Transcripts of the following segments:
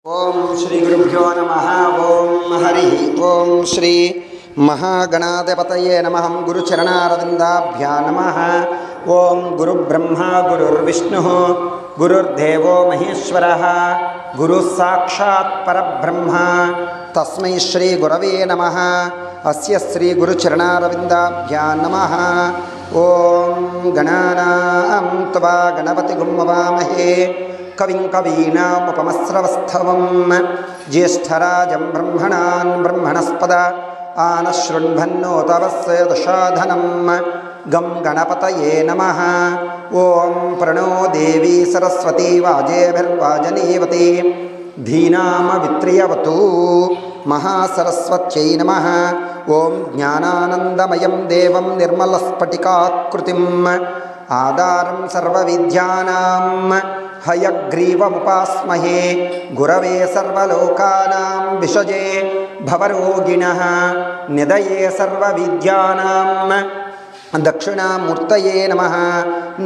ओम श्री गुरुभ्यो नमः। ओम हरि ओम श्री महागणाधिपतये नमः। गुरुचरणारविन्दाभ्यां नमः। ओम गुरुब्रह्मा गुरुर्विष्णुः गुरुर्देवो महेश्वरः गुरुः साक्षात् परब्रह्म तस्मै श्री गुरवे नमः। अस्य श्री गुरुचरणारविन्दाभ्यां नमः। ओम गणानां त्वा गणपतिगुं हवामहे कविं कवीनामुपमस्रवस्तवं ज्येष्ठराजं ब्रह्मणान् ब्रह्मणस्पद आनशृण्वन्नोतवस्य दशाधनं गं गणपतये नमः। ओं प्रणो देवी सरस्वती वाजेभिर्वाजनीवती धीनामवित्रियवतु महासरस्वत्यै नमः। ओं ज्ञानानन्दमयं देवं निर्मलस्फटिकाकृतिम् आधारं सर्वविद्यानां हयग्रीवमुपास्महे गुरवे सर्वलोकानां विषजे भवरोगिणः निधये सर्वविद्यानां दक्षिणामूर्तये नमः।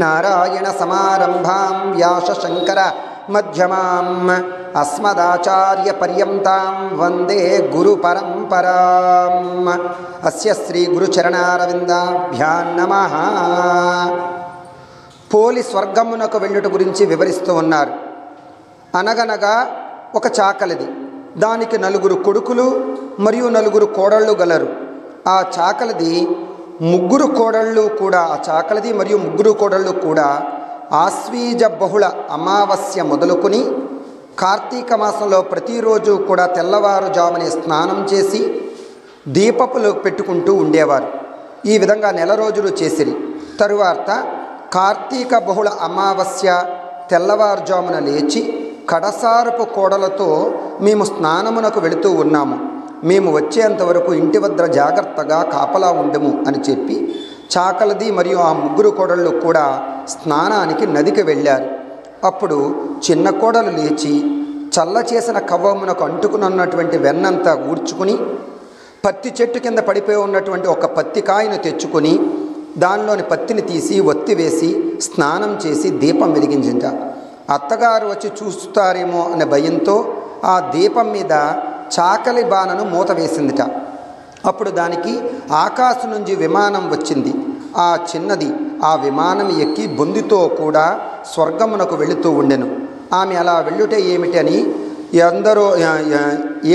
नारायणसमारम्भां व्यासशङ्करमध्यमाम् अस्मदाचार्यपर्यन्तां वन्दे गुरुपरम्पराम्। अस्य श्रीगुरुचरणारविन्दाभ्यां नमः। పోలి స్వర్గమునకు వెళ్ళుట గురించి వివరిస్తూ ఉన్నారు. అనగనగా ఒక చాకలిది, దానికి 4 కొడుకులు మరియు 4 కోడళ్ళు గలరు. ఆ చాకలిది 3 కోడళ్ళు కూడా మరియు 3 కోడళ్ళు కూడా ఆశ్వీజ బహుళ అమావాస్య మొదలుకొని కార్తీక మాసంలో ప్రతిరోజు కూడా తెల్లవారుజామునే స్నానం చేసి దీపములు పెట్టుకుంటూ ఉండేవారు. ఈ విధంగా నెల రోజులు చేసిరి. తరువాత కార్తీక బహుళ అమావాస్య తెల్లవారుజామున లేచి కడసారపు కోడలతో మేము స్నానమునకు వెళుతూ ఉన్నాము, మేము వచ్చేంతవరకు ఇంటి వద్ద జాగ్రత్తగా కాపలా ఉండము అని చెప్పి చాకలిది మరియు ఆ 3 కోడళ్ళు కూడా స్నానానికి నదికి వెళ్ళారు. అప్పుడు చిన్న కోడలు లేచి చల్ల చేసిన కవ్వమునకు అంటుకున్నటువంటి వెన్నంతా ఊడ్చుకుని పత్తి చెట్టు కింద పడిపోయి ఉన్నటువంటి ఒక పత్తి కాయను తెచ్చుకొని దానిలోని పత్తిని తీసి ఒత్తి వేసి స్నానం చేసి దీపం వెలిగించింట. అత్తగారు వచ్చి చూస్తారేమో అనే భయంతో ఆ దీపం మీద చాకలి బాణను మూత వేసిందిట. అప్పుడు దానికి ఆకాశం నుంచి విమానం వచ్చింది. ఆ చిన్నది ఆ విమానం ఎక్కి బొందితో కూడా స్వర్గమునకు వెళుతూ ఉండెను. ఆమె అలా వెళ్ళుటే ఏమిటి అని అందరూ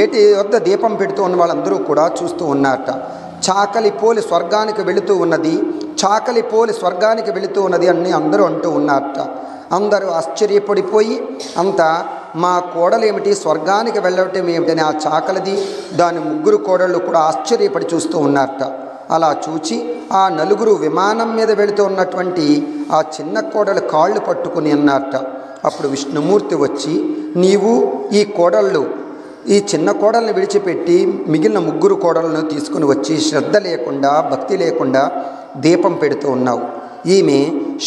ఏటి వద్ద దీపం పెడుతూ ఉన్న వాళ్ళందరూ కూడా చూస్తూ ఉన్నారట. చాకలి పోలి స్వర్గానికి వెళుతూ ఉన్నది, చాకలి పోలి స్వర్గానికి వెళుతూ ఉన్నది అని అందరూ అంటూ ఉన్నారట. అందరూ ఆశ్చర్యపడిపోయి అంతా మా కోడలేమిటి స్వర్గానికి వెళ్ళటం ఏమిటని ఆ చాకలిది దాని 3 కోడళ్ళు కూడా ఆశ్చర్యపడి చూస్తూ ఉన్నారట. అలా చూచి ఆ 4 విమానం మీద వెళుతూ ఉన్నటువంటి ఆ చిన్న కోడలు కాళ్ళు పట్టుకుని అన్నారట. అప్పుడు విష్ణుమూర్తి వచ్చి నీవు ఈ చిన్న కోడల్ని విడిచిపెట్టి మిగిలిన 3 కోడలను తీసుకుని వచ్చి శ్రద్ధ లేకుండా భక్తి లేకుండా దీపం పెడుతూ ఉన్నావు. ఈమె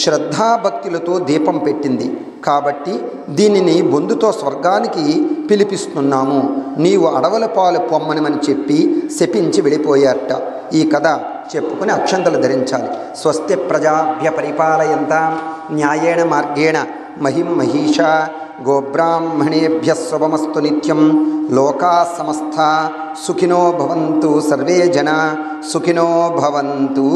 శ్రద్ధాభక్తులతో దీపం పెట్టింది కాబట్టి దీనిని బొందుతో స్వర్గానికి పిలిపిస్తున్నాము, నీవు అడవుల పాలు పొమ్మనమని చెప్పి శపించి వెళ్ళిపోయారట. ఈ కథ చెప్పుకుని అక్షంతలు ధరించాలి. స్వస్తి ప్రజాభ్య పరిపాలయంతాం న్యాయేణ మార్గేణ మహిం మహిషా గోబ్రాహ్మణేభ్య శుభమస్తు నిత్యం. లోకా సమస్తా సుఖినో భవంతు, సర్వే జనా సుఖినో భవంతు.